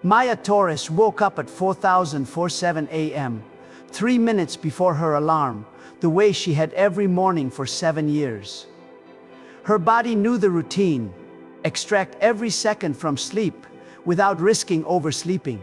Maya Torres woke up at 4:47 a.m., 3 minutes before her alarm, the way she had every morning for 7 years. Her body knew the routine: extract every second from sleep without risking oversleeping.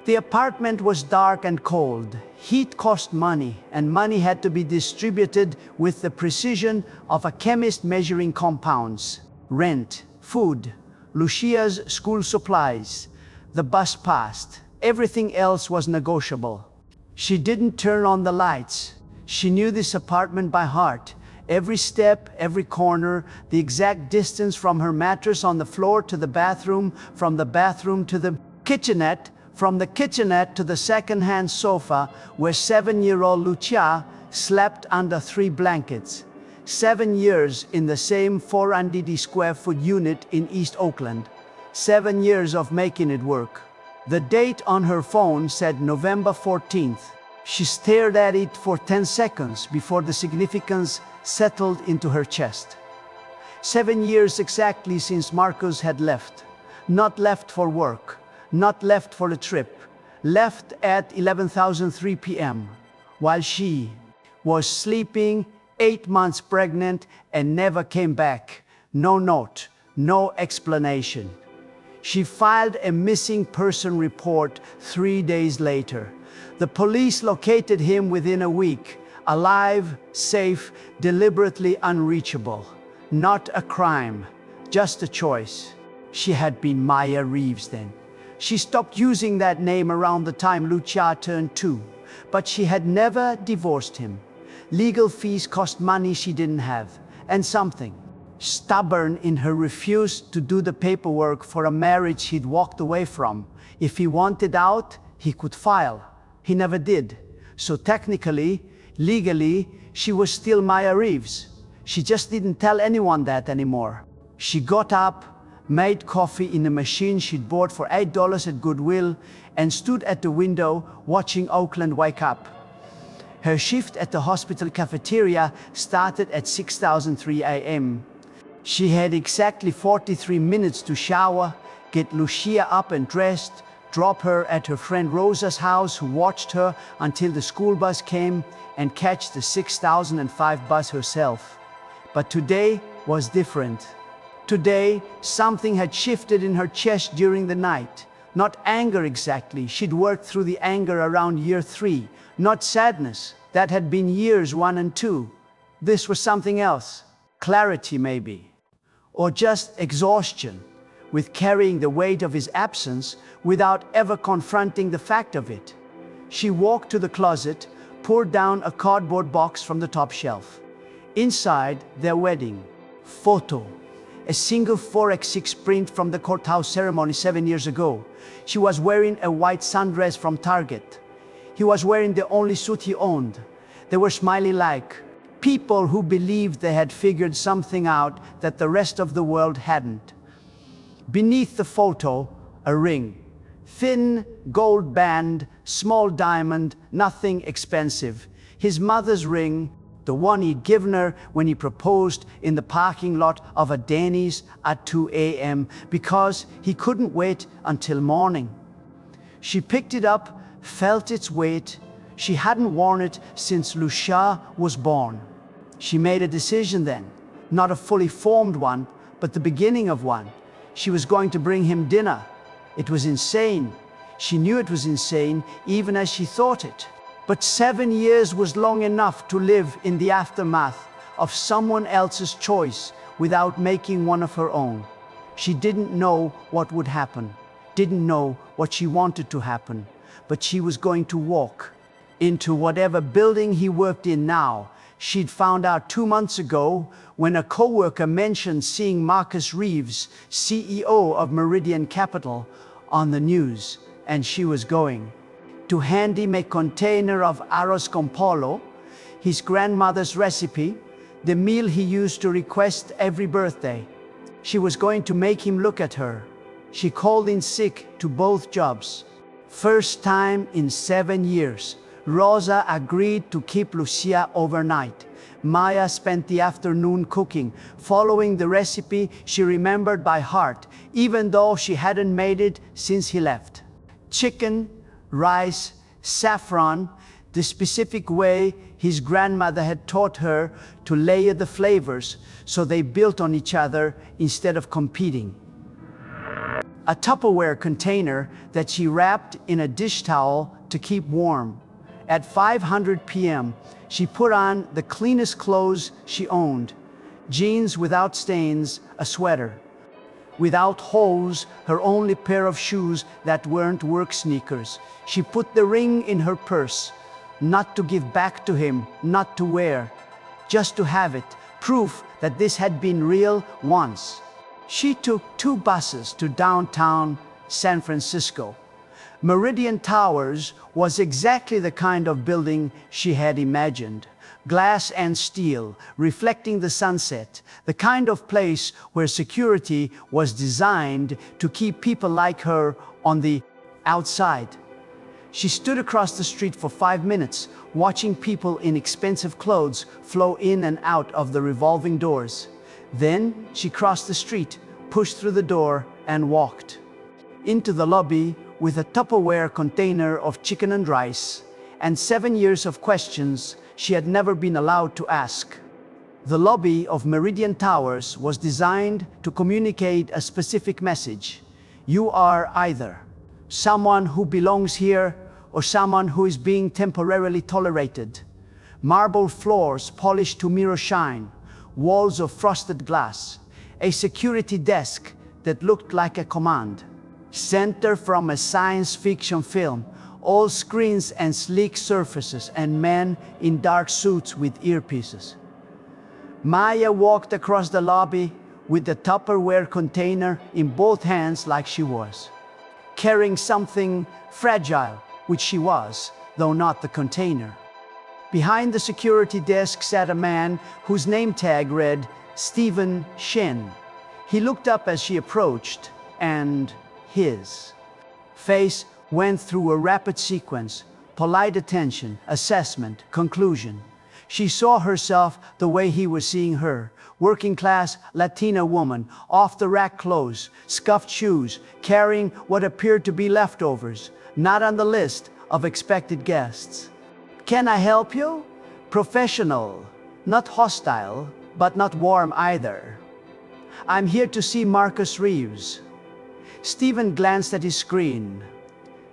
The apartment was dark and cold. Heat cost money, and money had to be distributed with the precision of a chemist measuring compounds. Rent, food, Lucia's school supplies, the bus passed. Everything else was negotiable. She didn't turn on the lights. She knew this apartment by heart. Every step, every corner, the exact distance from her mattress on the floor to the bathroom, from the bathroom to the kitchenette, from the kitchenette to the second-hand sofa where 7-year-old Lucia slept under 3 blankets. 7 years in the same 400 square foot unit in East Oakland. 7 years of making it work. The date on her phone said November 14th. She stared at it for 10 seconds before the significance settled into her chest. 7 years exactly since Marcos had left. Not left for work, not left for a trip. Left at 11:03 p.m. while she was sleeping, 8 months pregnant, and never came back. No note, no explanation. She filed a missing person report 3 days later. The police located him within a week, alive, safe, deliberately unreachable. Not a crime, just a choice. She had been Maya Reeves then. She stopped using that name around the time Lucia turned 2, but she had never divorced him. Legal fees cost money she didn't have, and something. Stubborn in her refuse to do the paperwork for a marriage he'd walked away from. If he wanted out, he could file. He never did. So technically, legally, she was still Maya Reeves. She just didn't tell anyone that anymore. She got up, made coffee in a machine she'd bought for $8 at Goodwill, and stood at the window watching Oakland wake up. Her shift at the hospital cafeteria started at 6:03 a.m. She had exactly 43 minutes to shower, get Lucia up and dressed, drop her at her friend Rosa's house, who watched her until the school bus came, and catch the 6005 bus herself. But today was different. Today, something had shifted in her chest during the night. Not anger exactly, she'd worked through the anger around year 3. Not sadness, that had been years 1 and 2. This was something else. Clarity maybe. Or just exhaustion, with carrying the weight of his absence without ever confronting the fact of it. She walked to the closet, poured down a cardboard box from the top shelf. Inside, their wedding. Photo. A single 4x6 print from the courthouse ceremony 7 years ago. She was wearing a white sundress from Target. He was wearing the only suit he owned. They were smiling like people who believed they had figured something out that the rest of the world hadn't. Beneath the photo, a ring. Thin, gold band, small diamond, nothing expensive. His mother's ring, the one he'd given her when he proposed in the parking lot of a Denny's at 2 a.m. because he couldn't wait until morning. She picked it up, felt its weight. She hadn't worn it since Lucia was born. She made a decision then, not a fully formed one, but the beginning of one. She was going to bring him dinner. It was insane. She knew it was insane, even as she thought it. But 7 years was long enough to live in the aftermath of someone else's choice without making one of her own. She didn't know what would happen, didn't know what she wanted to happen, but she was going to walk into whatever building he worked in now. She'd found out 2 months ago when a coworker mentioned seeing Marcus Reeves, CEO of Meridian Capital, on the news, and she was going to hand him a container of arroz con pollo, his grandmother's recipe, the meal he used to request every birthday. She was going to make him look at her. She called in sick to both jobs. First time in 7 years. Rosa agreed to keep Lucia overnight. Maya spent the afternoon cooking, following the recipe she remembered by heart, even though she hadn't made it since he left. chicken, rice, saffron, the specific way his grandmother had taught her to layer the flavors so they built on each other instead of competing. A Tupperware container that she wrapped in a dish towel to keep warm. At 500 p.m., she put on the cleanest clothes she owned. Jeans without stains, a sweater without holes, her only pair of shoes that weren't work sneakers. She put the ring in her purse, not to give back to him, not to wear, just to have it, proof that this had been real once. She took 2 buses to downtown San Francisco. Meridian Towers was exactly the kind of building she had imagined. Glass and steel, reflecting the sunset, the kind of place where security was designed to keep people like her on the outside. She stood across the street for 5 minutes, watching people in expensive clothes flow in and out of the revolving doors. Then she crossed the street, pushed through the door, and walked into the lobby with a Tupperware container of chicken and rice, and 7 years of questions she had never been allowed to ask. The lobby of Meridian Towers was designed to communicate a specific message. You are either someone who belongs here or someone who is being temporarily tolerated. Marble floors polished to mirror shine, walls of frosted glass, a security desk that looked like a command center from a science fiction film, all screens and sleek surfaces and men in dark suits with earpieces. Maya walked across the lobby with the Tupperware container in both hands like she was carrying something fragile, which she was, though not the container. Behind the security desk sat a man whose name tag read Stephen Shin. He looked up as she approached, and his face went through a rapid sequence: polite attention, assessment, conclusion. She saw herself the way he was seeing her. Working-class Latina woman, off-the-rack clothes, scuffed shoes, carrying what appeared to be leftovers, not on the list of expected guests. Can I help you? Professional, not hostile, but not warm either. I'm here to see Marcus Reeves. Stephen glanced at his screen.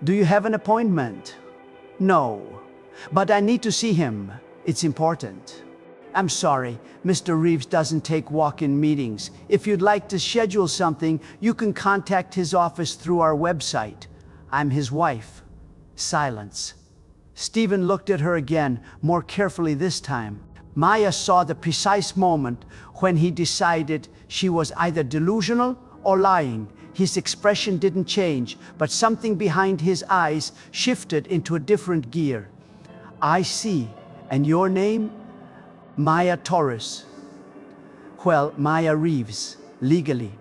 Do you have an appointment? No, but I need to see him. It's important. I'm sorry, Mr. Reeves doesn't take walk-in meetings. If you'd like to schedule something, you can contact his office through our website. I'm his wife. Silence. Stephen looked at her again, more carefully this time. Maya saw the precise moment when he decided she was either delusional or lying. His expression didn't change, but something behind his eyes shifted into a different gear. I see. And your name? Maya Torres. Well, Maya Reeves, legally.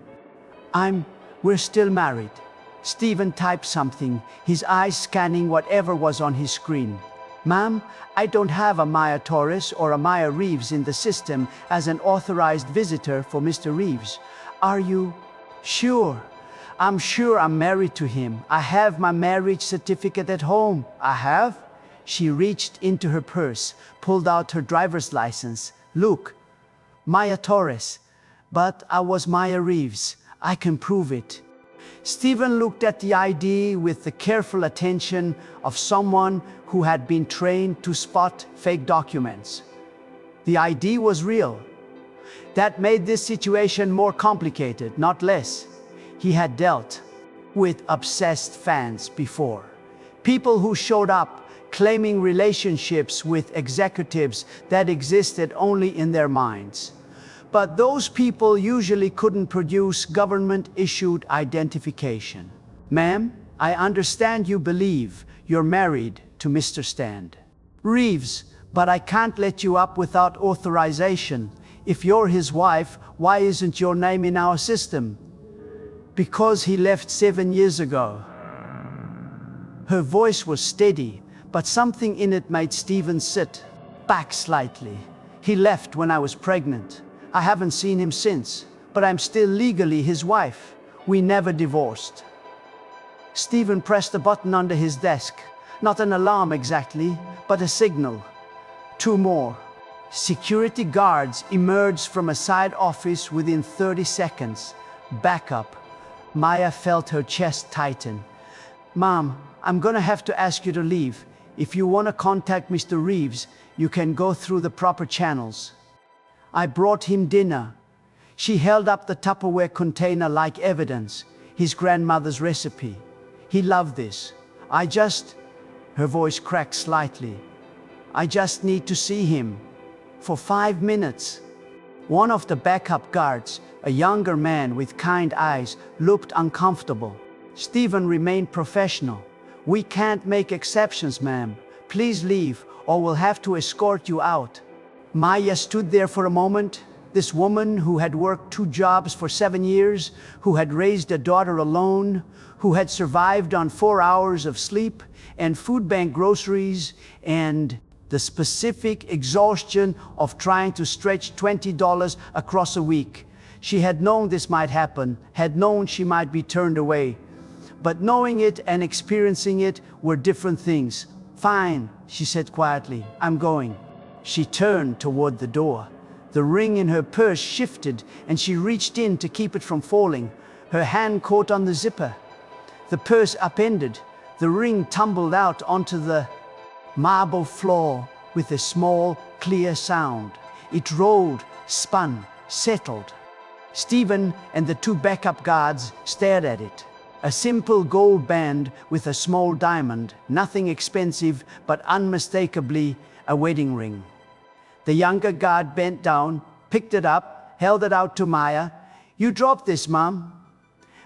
We're still married. Stephen typed something, his eyes scanning whatever was on his screen. Ma'am, I don't have a Maya Torres or a Maya Reeves in the system as an authorized visitor for Mr. Reeves. Are you sure? I'm sure I'm married to him. I have my marriage certificate at home. I have? She reached into her purse, pulled out her driver's license. Look, Maya Torres. But I was Maya Reeves. I can prove it. Stephen looked at the ID with the careful attention of someone who had been trained to spot fake documents. The ID was real. That made this situation more complicated, not less. He had dealt with obsessed fans before. People who showed up claiming relationships with executives that existed only in their minds. But those people usually couldn't produce government-issued identification. Ma'am, I understand you believe you're married to Mr. Stand Reeves, but I can't let you up without authorization. If you're his wife, why isn't your name in our system? Because he left 7 years ago. Her voice was steady, but something in it made Stephen sit back slightly. He left when I was pregnant. I haven't seen him since, but I'm still legally his wife. We never divorced. Stephen pressed a button under his desk. Not an alarm exactly, but a signal. 2 more. Security guards emerged from a side office within 30 seconds. Backup. Maya felt her chest tighten. "Mom, I'm gonna have to ask you to leave. If you want to contact Mr. Reeves, you can go through the proper channels." "I brought him dinner." She held up the Tupperware container like evidence, his grandmother's recipe. "He loved this. Her voice cracked slightly. "I just need to see him. For 5 minutes." One of the backup guards, a younger man with kind eyes, looked uncomfortable. Stephen remained professional. "We can't make exceptions, ma'am. Please leave, or we'll have to escort you out." Maya stood there for a moment. This woman who had worked 2 jobs for 7 years, who had raised a daughter alone, who had survived on 4 hours of sleep and food bank groceries, and the specific exhaustion of trying to stretch $20 across a week. She had known this might happen, had known she might be turned away. But knowing it and experiencing it were different things. "Fine," she said quietly, "I'm going." She turned toward the door. The ring in her purse shifted, and she reached in to keep it from falling. Her hand caught on the zipper. The purse upended. The ring tumbled out onto the marble floor with a small, clear sound. It rolled, spun, settled. Stephen and the 2 backup guards stared at it. A simple gold band with a small diamond, nothing expensive, but unmistakably a wedding ring. The younger guard bent down, picked it up, held it out to Maya. "You dropped this, Mom."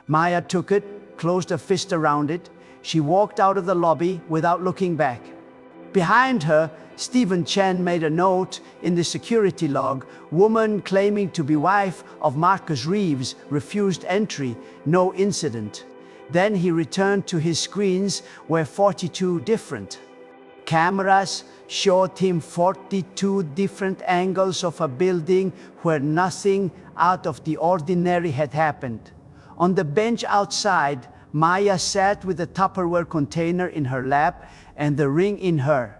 Maya took it, closed a fist around it. She walked out of the lobby without looking back. Behind her, Stephen Chen made a note in the security log. "Woman claiming to be wife of Marcus Reeves refused entry, no incident." Then he returned to his screens where 42 different cameras showed him 42 different angles of a building where nothing out of the ordinary had happened. On the bench outside, Maya sat with a Tupperware container in her lap and the ring in her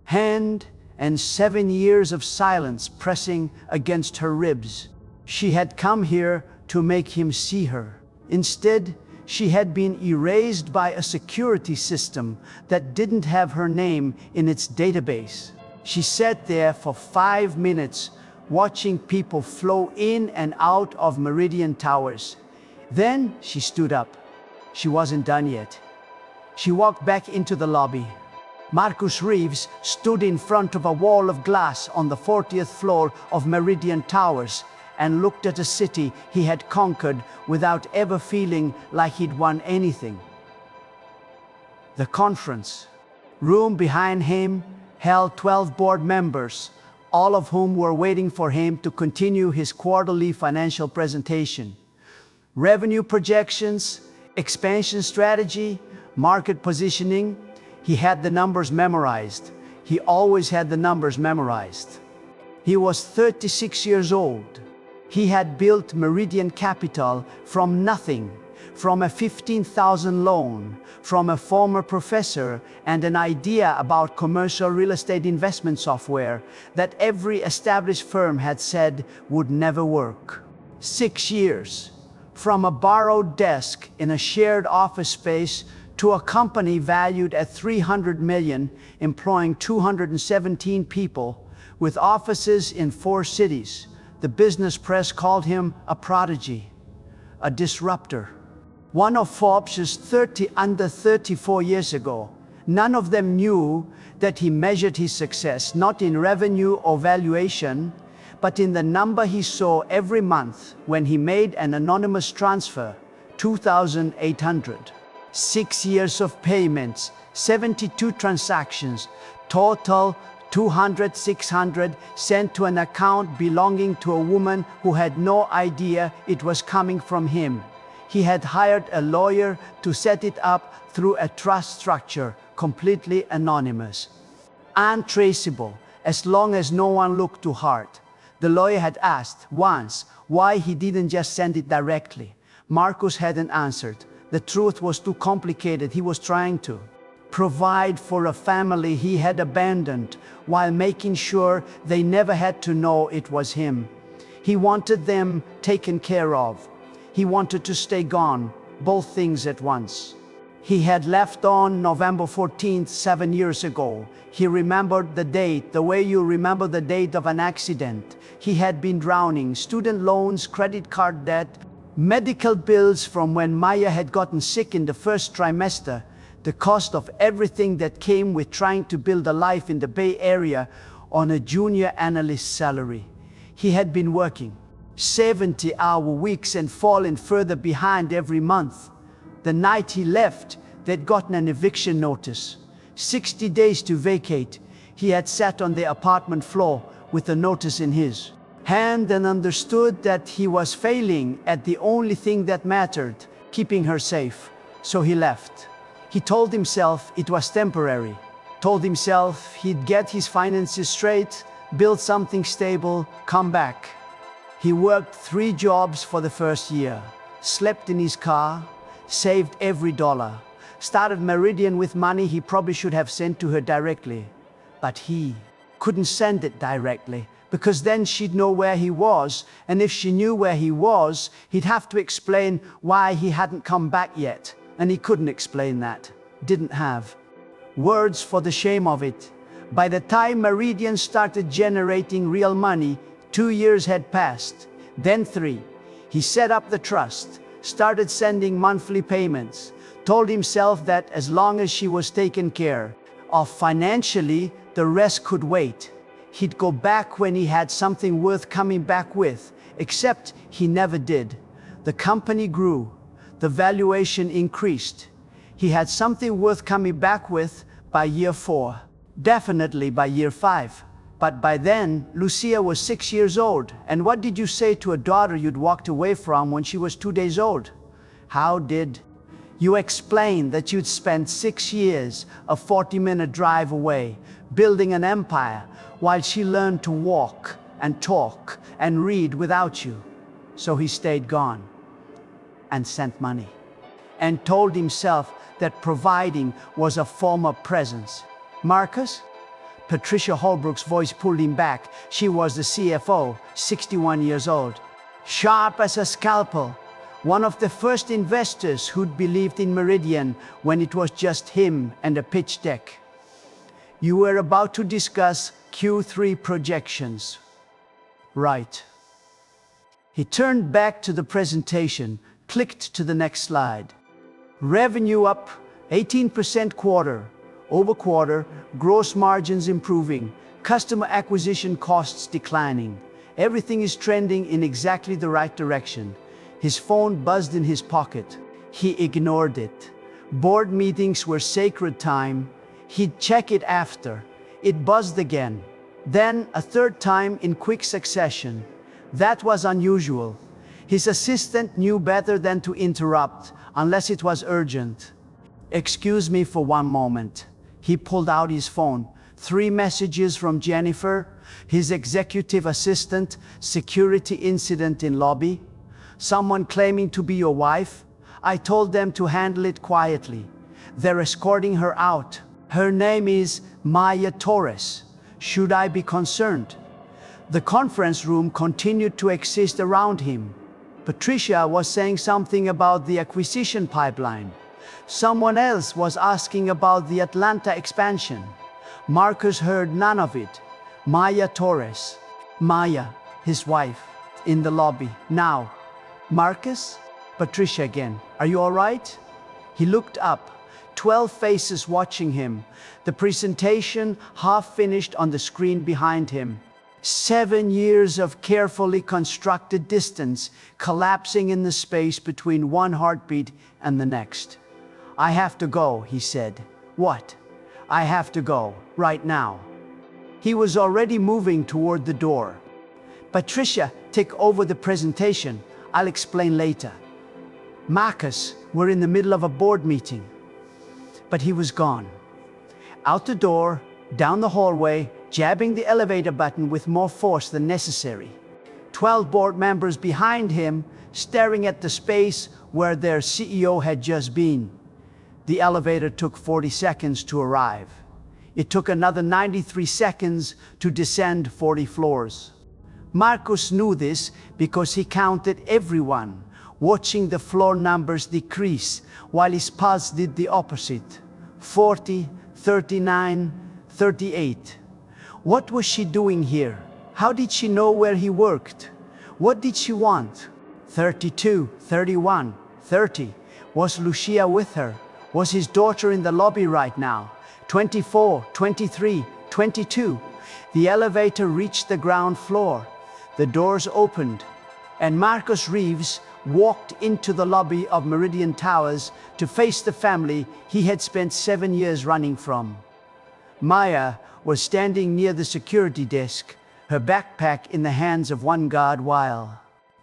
hand, and 7 years of silence pressing against her ribs. She had come here to make him see her. Instead, she had been erased by a security system that didn't have her name in its database. She sat there for 5 minutes, watching people flow in and out of Meridian Towers. Then she stood up. She wasn't done yet. She walked back into the lobby. Marcus Reeves stood in front of a wall of glass on the 40th floor of Meridian Towers and looked at a city he had conquered without ever feeling like he'd won anything. The conference room behind him held 12 board members, all of whom were waiting for him to continue his quarterly financial presentation. Revenue projections, expansion strategy, market positioning. He had the numbers memorized. He always had the numbers memorized. He was 36 years old. He had built Meridian Capital from nothing, from a $15,000 loan, from a former professor and an idea about commercial real estate investment software that every established firm had said would never work. 6 years, from a borrowed desk in a shared office space to a company valued at $300 million, employing 217 people, with offices in 4 cities. The business press called him a prodigy, a disruptor. One of Forbes' 30 under 34 years ago. None of them knew that he measured his success not in revenue or valuation, but in the number he saw every month when he made an anonymous transfer, 2,800. 6 years of payments, 72 transactions, total 200, 600 sent to an account belonging to a woman who had no idea it was coming from him. He had hired a lawyer to set it up through a trust structure, completely anonymous. Untraceable, as long as no one looked too hard. The lawyer had asked once why he didn't just send it directly. Marcus hadn't answered. The truth was too complicated. He was trying to provide for a family he had abandoned while making sure they never had to know it was him. He wanted them taken care of. He wanted to stay gone, both things at once. He had left on November 14th, 7 years ago. He remembered the date, the way you remember the date of an accident. He had been drowning, student loans, credit card debt, medical bills from when Maya had gotten sick in the first trimester, the cost of everything that came with trying to build a life in the Bay Area on a junior analyst salary. He had been working 70-hour weeks and fallen further behind every month. The night he left, they'd gotten an eviction notice. 60 days to vacate. He had sat on the apartment floor with the notice in his hand and understood that he was failing at the only thing that mattered, keeping her safe. So he left. He told himself it was temporary. Told himself he'd get his finances straight, build something stable, come back. He worked 3 jobs for the first year, slept in his car, saved every dollar, started Meridian with money he probably should have sent to her directly. But he couldn't send it directly, because then she'd know where he was, and if she knew where he was, he'd have to explain why he hadn't come back yet. And he couldn't explain that. Didn't have words for the shame of it. By the time Meridian started generating real money, 2 years had passed, then 3. He set up the trust, started sending monthly payments, told himself that as long as she was taken care of financially, the rest could wait. He'd go back when he had something worth coming back with, except he never did. The company grew. The valuation increased. He had something worth coming back with by year 4. Definitely by year 5. But by then, Lucia was 6 years old. And what did you say to a daughter you'd walked away from when she was 2 days old? How did you explain that you'd spent 6 years, a 40-minute drive away, building an empire, while she learned to walk and talk and read without you? So he stayed gone and sent money, and told himself that providing was a form of presence. Marcus? Patricia Holbrook's voice pulled him back. She was the CFO, 61 years old. Sharp as a scalpel. One of the first investors who'd believed in Meridian when it was just him and a pitch deck. You were about to discuss Q3 projections. Right. He turned back to the presentation, clicked to the next slide. Revenue up 18% quarter-over-quarter, gross margins improving, customer acquisition costs declining. Everything is trending in exactly the right direction. His phone buzzed in his pocket. He ignored it. Board meetings were sacred time. He'd check it after. It buzzed again. Then a third time in quick succession. That was unusual. His assistant knew better than to interrupt, unless it was urgent. Excuse me for one moment. He pulled out his phone. 3 messages from Jennifer, his executive assistant, security incident in lobby. Someone claiming to be your wife. I told them to handle it quietly. They're escorting her out. Her name is Maya Torres. Should I be concerned? The conference room continued to exist around him. Patricia was saying something about the acquisition pipeline. Someone else was asking about the Atlanta expansion. Marcus heard none of it. Maya Torres. Maya, his wife, in the lobby. Now. Marcus? Patricia again. Are you all right? He looked up. 12 faces watching him. The presentation half finished on the screen behind him. 7 years of carefully constructed distance collapsing in the space between one heartbeat and the next. I have to go, he said. What? I have to go, right now. He was already moving toward the door. Patricia, take over the presentation. I'll explain later. Marcus, we're in the middle of a board meeting. But he was gone. Out the door, down the hallway, jabbing the elevator button with more force than necessary. 12 board members behind him, staring at the space where their CEO had just been. The elevator took 40 seconds to arrive. It took another 93 seconds to descend 40 floors. Marcus knew this because he counted everyone, watching the floor numbers decrease while his pulse did the opposite. 40, 39, 38. What was she doing here? How did she know where he worked? What did she want? 32, 31, 30. Was Lucia with her? Was his daughter in the lobby right now? 24, 23, 22. The elevator reached the ground floor. The doors opened, and Marcus Reeves walked into the lobby of Meridian Towers to face the family he had spent 7 years running from. Maya was standing near the security desk, her backpack in the hands of one guard while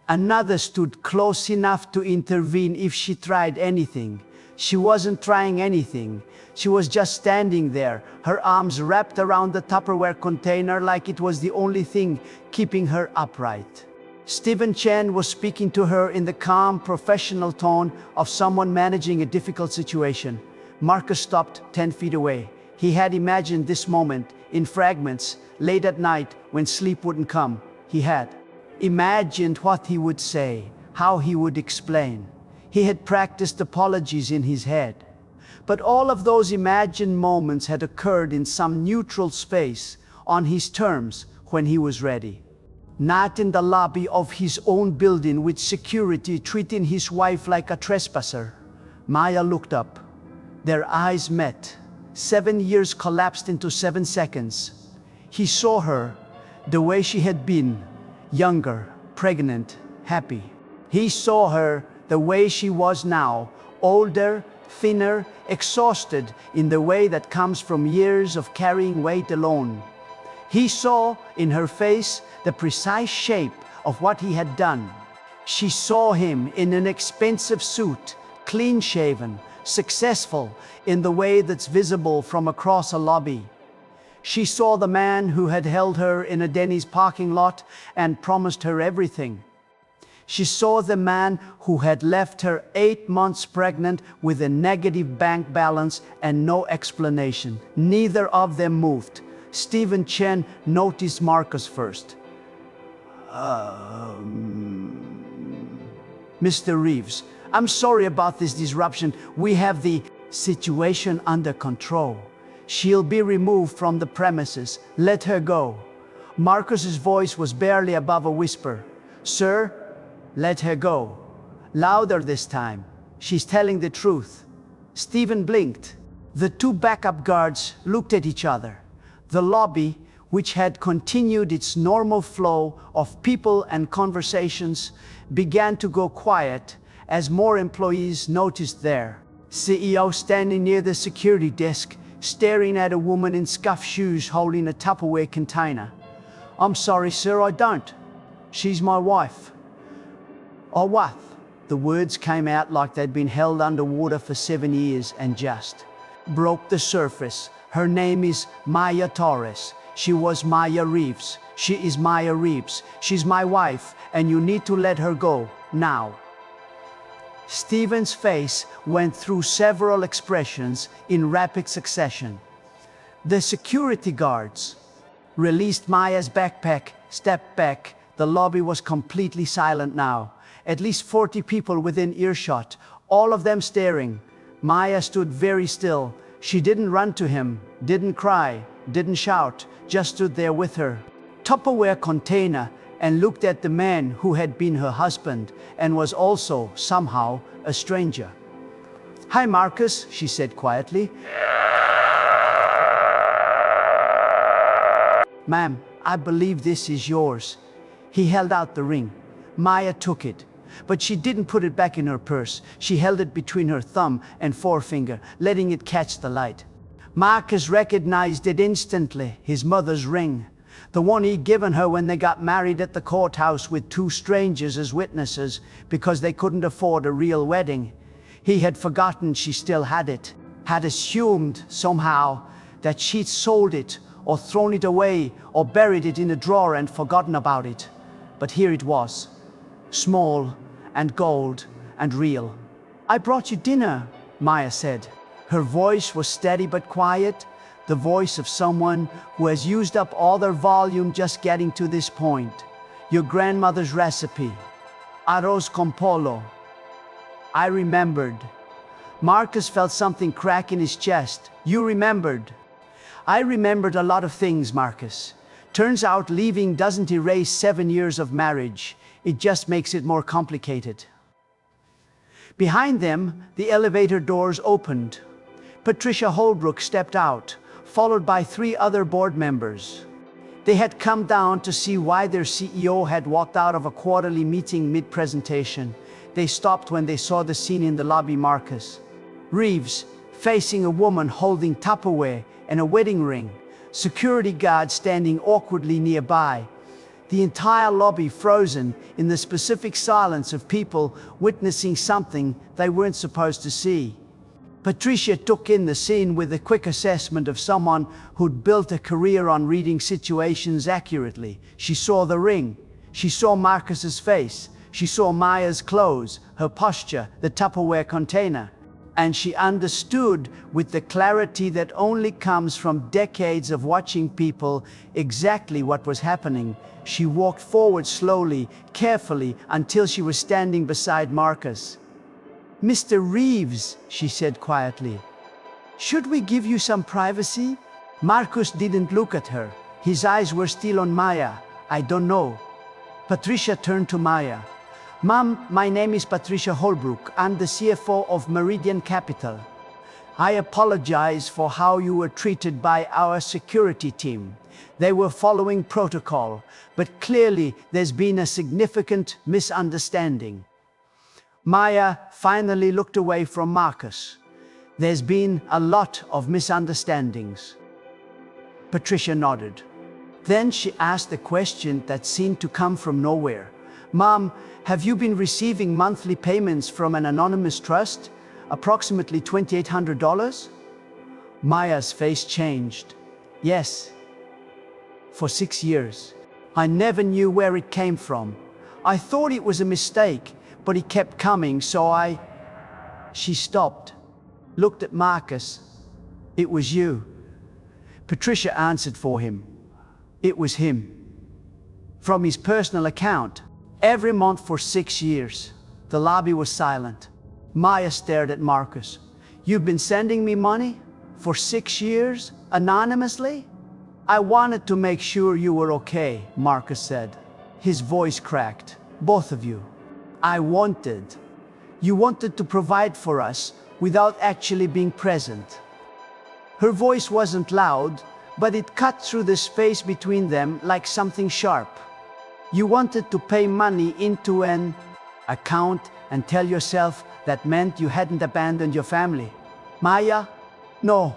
another stood close enough to intervene if she tried anything. She wasn't trying anything. She was just standing there, her arms wrapped around the Tupperware container like it was the only thing keeping her upright. Stephen Chen was speaking to her in the calm, professional tone of someone managing a difficult situation. Marcus stopped 10 feet away. He had imagined this moment in fragments late at night when sleep wouldn't come. He had imagined what he would say, how he would explain. He had practiced apologies in his head. But all of those imagined moments had occurred in some neutral space, on his terms, when he was ready. Not in the lobby of his own building with security treating his wife like a trespasser. Maya looked up. Their eyes met. 7 years collapsed into 7 seconds. He saw her, the way she had been, younger, pregnant, happy. He saw her the way she was now, older, thinner, exhausted in the way that comes from years of carrying weight alone. He saw in her face the precise shape of what he had done. She saw him in an expensive suit, clean-shaven, successful in the way that's visible from across a lobby. She saw the man who had held her in a Denny's parking lot and promised her everything. She saw the man who had left her 8 months pregnant with a negative bank balance and no explanation. Neither of them moved. Stephen Chen noticed Marcus first. Mr. Reeves, I'm sorry about this disruption. We have the situation under control. She'll be removed from the premises. Let her go. Marcus's voice was barely above a whisper. Sir, let her go. Louder this time. She's telling the truth. Stephen blinked. The two backup guards looked at each other. The lobby, which had continued its normal flow of people and conversations, began to go quiet as more employees noticed their CEO standing near the security desk, staring at a woman in scuffed shoes holding a Tupperware container. I'm sorry, sir, I don't. She's my wife. Oh, what? The words came out like they'd been held underwater for 7 years and just broke the surface. Her name is Maya Torres. She was Maya Reeves. She is Maya Reeves. She's my wife, and you need to let her go, now. Stephen's face went through several expressions in rapid succession. The security guards released Maya's backpack, stepped back. The lobby was completely silent now. At least 40 people within earshot, all of them staring. Maya stood very still. She didn't run to him, didn't cry, didn't shout, just stood there with her Tupperware container and looked at the man who had been her husband and was also, somehow, a stranger. Hi, Marcus, she said quietly. Ma'am, I believe this is yours. He held out the ring. Maya took it, but she didn't put it back in her purse. She held it between her thumb and forefinger, letting it catch the light. Marcus recognized it instantly, his mother's ring. The one he'd given her when they got married at the courthouse with 2 strangers as witnesses because they couldn't afford a real wedding. He had forgotten she still had it, had assumed somehow that she'd sold it or thrown it away or buried it in a drawer and forgotten about it. but here it was, small and gold and real. "I brought you dinner," Maya said. Her voice was steady but quiet, the voice of someone who has used up all their volume just getting to this point. "Your grandmother's recipe. Arroz con pollo." I remembered. Marcus felt something crack in his chest. "You remembered." "I remembered a lot of things, Marcus. Turns out leaving doesn't erase 7 years of marriage. It just makes it more complicated." Behind them, the elevator doors opened. Patricia Holbrook stepped out, followed by 3 other board members. They had come down to see why their CEO had walked out of a quarterly meeting mid-presentation. They stopped when they saw the scene in the lobby. Marcus Reeves, facing a woman holding Tupperware and a wedding ring. Security guards standing awkwardly nearby. The entire lobby frozen in the specific silence of people witnessing something they weren't supposed to see. Patricia took in the scene with a quick assessment of someone who'd built a career on reading situations accurately. She saw the ring. She saw Marcus's face. She saw Maya's clothes, her posture, the Tupperware container. And she understood with the clarity that only comes from decades of watching people exactly what was happening. She walked forward slowly, carefully, until she was standing beside Marcus. "Mr. Reeves," she said quietly, "should we give you some privacy?" Marcus didn't look at her. His eyes were still on Maya. "I don't know." Patricia turned to Maya. "Mom, my name is Patricia Holbrook. I'm the CFO of Meridian Capital. I apologize for how you were treated by our security team. They were following protocol, but clearly there's been a significant misunderstanding." Maya finally looked away from Marcus. "There's been a lot of misunderstandings." Patricia nodded. Then she asked a question that seemed to come from nowhere. "Mom, have you been receiving monthly payments from an anonymous trust? Approximately $2,800? Maya's face changed. "Yes. For 6 years. I never knew where it came from. I thought it was a mistake, but it kept coming, so I..." She stopped, looked at Marcus. "It was you." Patricia answered for him. It was him. From his personal account. Every month for 6 years. The lobby was silent. Maya stared at Marcus. "You've been sending me money? For 6 years? Anonymously?" "I wanted to make sure you were okay," Marcus said. His voice cracked. "Both of you. You wanted to provide for us without actually being present." Her voice wasn't loud, but it cut through the space between them like something sharp. "You wanted to pay money into an account and tell yourself that meant you hadn't abandoned your family." "Maya? No."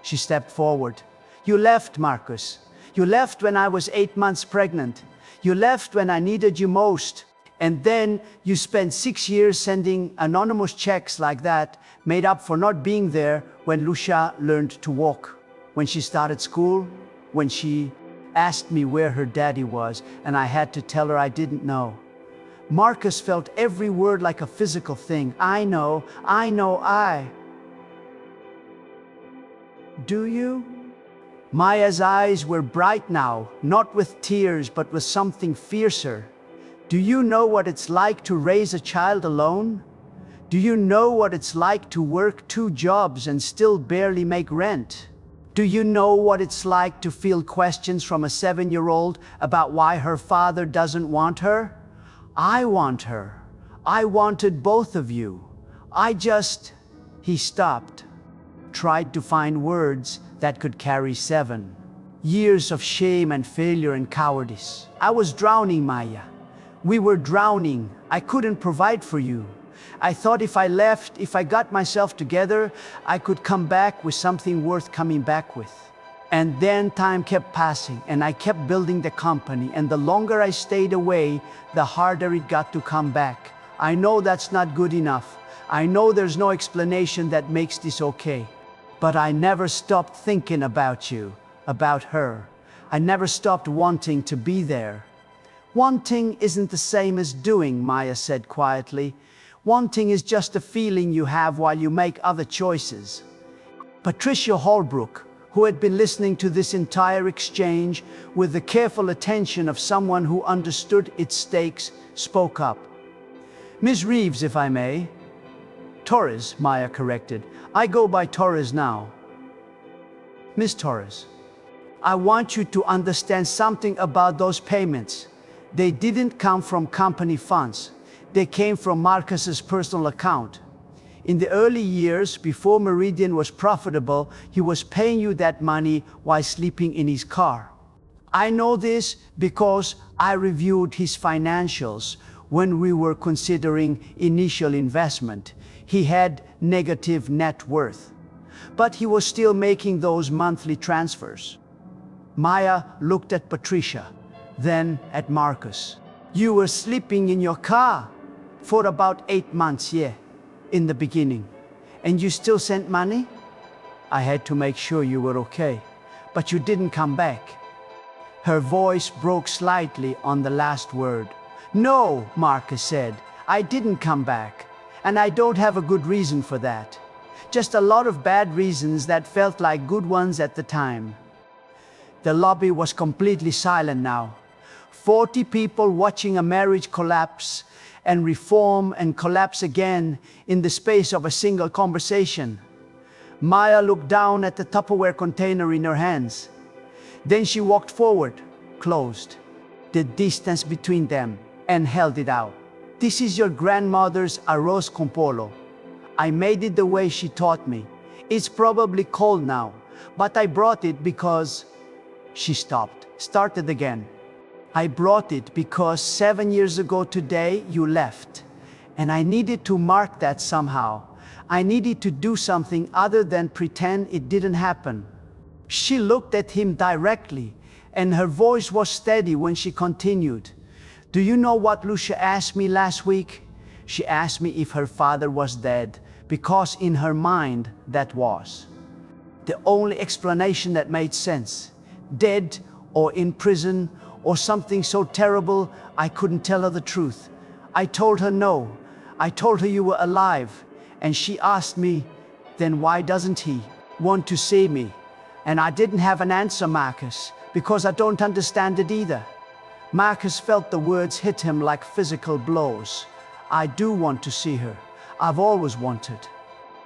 She stepped forward. "You left, Marcus. You left when I was 8 months pregnant. You left when I needed you most. And then you spent 6 years sending anonymous checks like that, made up for not being there when Lucia learned to walk, when she started school, when she asked me where her daddy was, and I had to tell her I didn't know." Marcus felt every word like a physical thing. I know. "Do you?" Maya's eyes were bright now, not with tears, but with something fiercer. "Do you know what it's like to raise a child alone? Do you know what it's like to work 2 jobs and still barely make rent? Do you know what it's like to field questions from a 7-year-old about why her father doesn't want her? I want her. I wanted both of you. He stopped, tried to find words that could carry 7 years of shame and failure and cowardice. "I was drowning, Maya. We were drowning. I couldn't provide for you. I thought if I left, if I got myself together, I could come back with something worth coming back with. And then time kept passing, and I kept building the company, and the longer I stayed away, the harder it got to come back. I know that's not good enough. I know there's no explanation that makes this okay. But I never stopped thinking about you, about her. I never stopped wanting to be there." Wanting isn't the same as doing, Maya said quietly. Wanting is just a feeling you have while you make other choices. Patricia Holbrook, who had been listening to this entire exchange with the careful attention of someone who understood its stakes, spoke up. "Miss Reeves, if I may." "Torres," Maya corrected. "I go by Torres now." "Miss Torres, I want you to understand something about those payments. They didn't come from company funds. They came from Marcus's personal account. In the early years, before Meridian was profitable, he was paying you that money while sleeping in his car. I know this because I reviewed his financials when we were considering initial investment. He had negative net worth, but he was still making those monthly transfers." Maya looked at Patricia, then at Marcus. "You were sleeping in your car for about 8 months, yeah, in the beginning. And you still sent money?" "I had to make sure you were okay, but you didn't come back." Her voice broke slightly on the last word. "No," Marcus said, "I didn't come back, and I don't have a good reason for that. Just a lot of bad reasons that felt like good ones at the time." The lobby was completely silent now. 40 people watching a marriage collapse and reform and collapse again in the space of a single conversation. Maya looked down at the Tupperware container in her hands. Then she walked forward, closed the distance between them, and held it out. "This is your grandmother's arroz con pollo. I made it the way she taught me. It's probably cold now, but I brought it because..." She stopped, started again. "I brought it because 7 years ago today you left, and I needed to mark that somehow. I needed to do something other than pretend it didn't happen." She looked at him directly, and her voice was steady when she continued. "Do you know what Lucia asked me last week? She asked me if her father was dead, because in her mind that was the only explanation that made sense. Dead or in prison or something so terrible I couldn't tell her the truth. I told her no. I told her you were alive, and she asked me, then why doesn't he want to see me? And I didn't have an answer, Marcus, because I don't understand it either." Marcus felt the words hit him like physical blows. "I do want to see her. I've always wanted."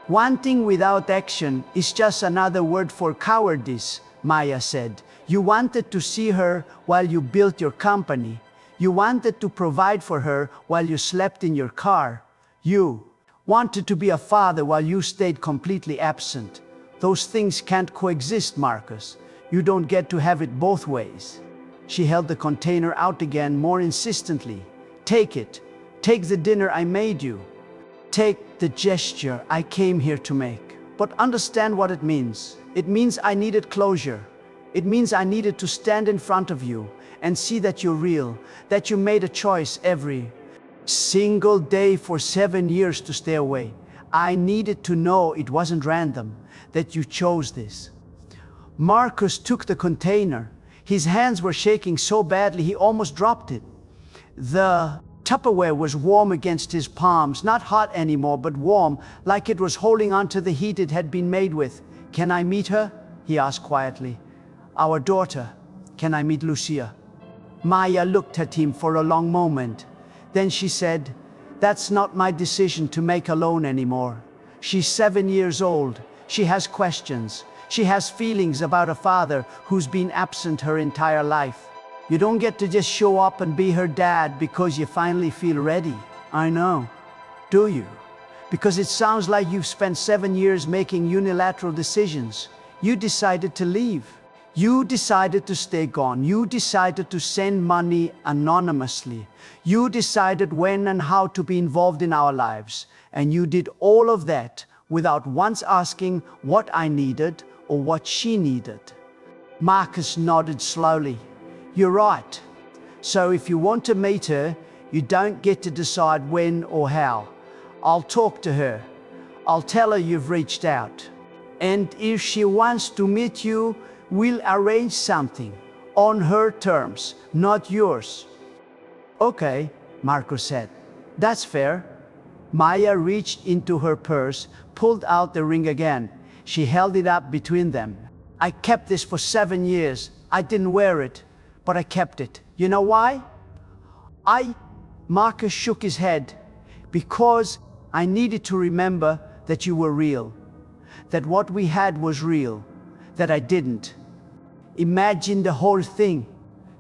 "Wanting without action is just another word for cowardice," Maya said. "You wanted to see her while you built your company. You wanted to provide for her while you slept in your car. You wanted to be a father while you stayed completely absent. Those things can't coexist, Marcus. You don't get to have it both ways." She held the container out again more insistently. "Take it. Take the dinner I made you. Take the gesture I came here to make. But understand what it means. It means I needed closure. It means I needed to stand in front of you and see that you're real, that you made a choice every single day for 7 years to stay away. I needed to know it wasn't random, that you chose this." Marcus took the container. His hands were shaking so badly he almost dropped it. The Tupperware was warm against his palms, not hot anymore, but warm, like it was holding on to the heat it had been made with. "Can I meet her?" he asked quietly. "Our daughter. Can I meet Lucia?" Maya looked at him for a long moment. Then she said, "That's not my decision to make alone anymore. She's 7 years old. She has questions. She has feelings about a father who's been absent her entire life. You don't get to just show up and be her dad because you finally feel ready. I know. Do you? Because it sounds like you've spent 7 years making unilateral decisions. You decided to leave. You decided to stay gone. You decided to send money anonymously. You decided when and how to be involved in our lives. And you did all of that without once asking what I needed or what she needed." Marcus nodded slowly. "You're right. So if you want to meet her, you don't get to decide when or how. I'll talk to her. I'll tell her you've reached out. And if she wants to meet you, we'll arrange something on her terms, not yours." Okay, Marcus said. That's fair. Maya reached into her purse, pulled out the ring again. She held it up between them. I kept this for 7 years. I didn't wear it, but I kept it. You know why? Marcus shook his head. Because I needed to remember that you were real. That what we had was real. That I didn't. Imagine the whole thing.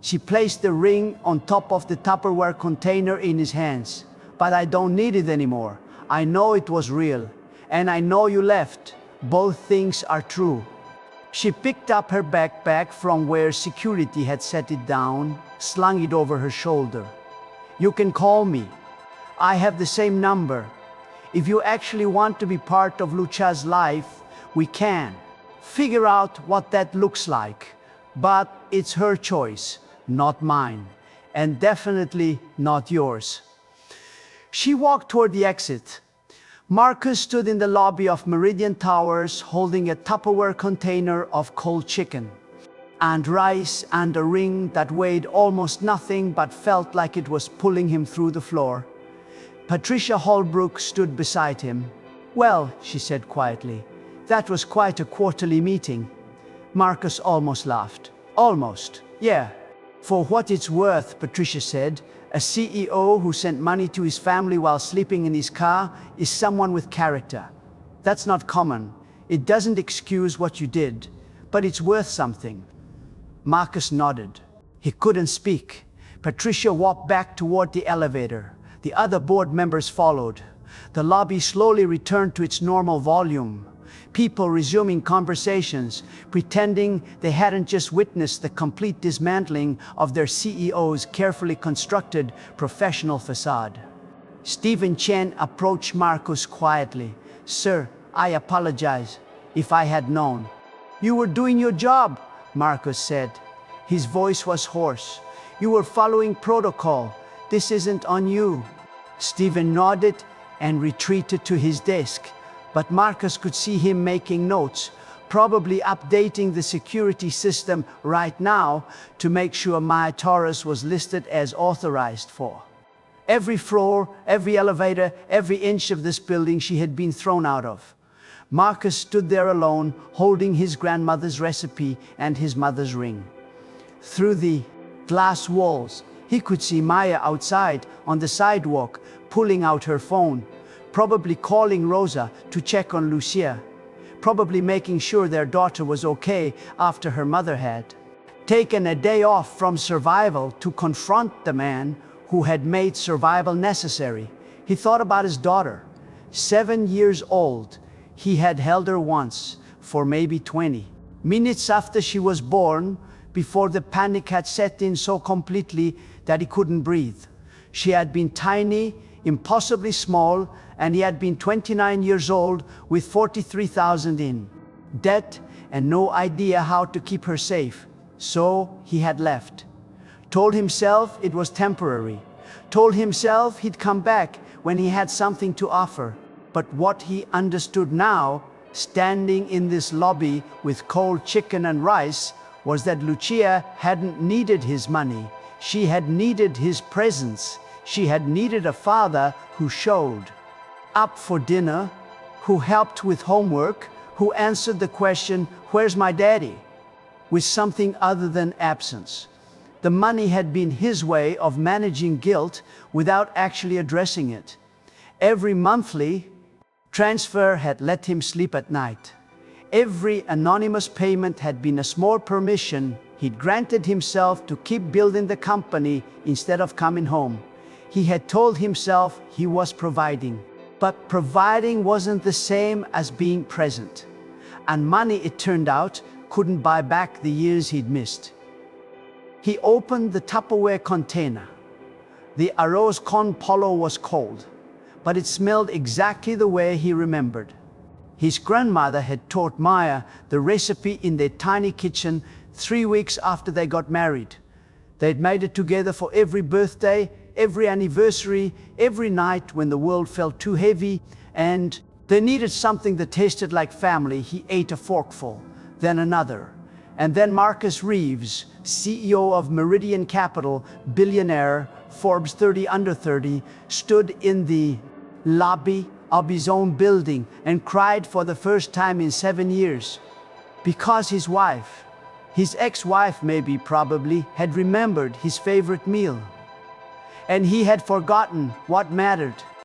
She placed the ring on top of the Tupperware container in his hands. But I don't need it anymore. I know it was real. And I know you left. Both things are true. She picked up her backpack from where security had set it down, slung it over her shoulder. You can call me. I have the same number. If you actually want to be part of Lucia's life, we can. Figure out what that looks like. But it's her choice, not mine. And definitely not yours. She walked toward the exit. Marcus stood in the lobby of Meridian Towers holding a Tupperware container of cold chicken and rice and a ring that weighed almost nothing but felt like it was pulling him through the floor. Patricia Holbrook stood beside him. Well, she said quietly, that was quite a quarterly meeting. Marcus almost laughed. Almost, yeah. For what it's worth, Patricia said, a CEO who sent money to his family while sleeping in his car is someone with character. That's not common. It doesn't excuse what you did, but it's worth something. Marcus nodded. He couldn't speak. Patricia walked back toward the elevator. The other board members followed. The lobby slowly returned to its normal volume. People resuming conversations, pretending they hadn't just witnessed the complete dismantling of their CEO's carefully constructed professional facade. Stephen Chen approached Marcus quietly. Sir, I apologize if I had known. You were doing your job, Marcus said. His voice was hoarse. You were following protocol. This isn't on you. Stephen nodded and retreated to his desk. But Marcus could see him making notes, probably updating the security system right now to make sure Maya Torres was listed as authorized for. Every floor, every elevator, every inch of this building she had been thrown out of. Marcus stood there alone, holding his grandmother's recipe and his mother's ring. Through the glass walls, he could see Maya outside on the sidewalk, pulling out her phone. Probably calling Rosa to check on Lucia, probably making sure their daughter was okay after her mother had taken a day off from survival to confront the man who had made survival necessary. He thought about his daughter, 7 years old. He had held her once, for maybe 20 minutes after she was born, before the panic had set in so completely that he couldn't breathe. She had been tiny, impossibly small, and he had been 29 years old with $43,000 in debt and no idea how to keep her safe. So he had left. Told himself it was temporary. Told himself he'd come back when he had something to offer. But what he understood now, standing in this lobby with cold chicken and rice, was that Lucia hadn't needed his money. She had needed his presence. She had needed a father who showed up for dinner, who helped with homework, who answered the question, "Where's my daddy?" with something other than absence. The money had been his way of managing guilt without actually addressing it. Every monthly transfer had let him sleep at night. Every anonymous payment had been a small permission he'd granted himself to keep building the company instead of coming home. He had told himself he was providing. But providing wasn't the same as being present. And money, it turned out, couldn't buy back the years he'd missed. He opened the Tupperware container. The arroz con pollo was cold, but it smelled exactly the way he remembered. His grandmother had taught Maya the recipe in their tiny kitchen 3 weeks after they got married. They'd made it together for every birthday, every anniversary, every night when the world felt too heavy, and they needed something that tasted like family. He ate a forkful, then another. And then Marcus Reeves, CEO of Meridian Capital, billionaire, Forbes 30 under 30, stood in the lobby of his own building and cried for the first time in 7 years. Because his ex-wife maybe probably, had remembered his favorite meal. And he had forgotten what mattered.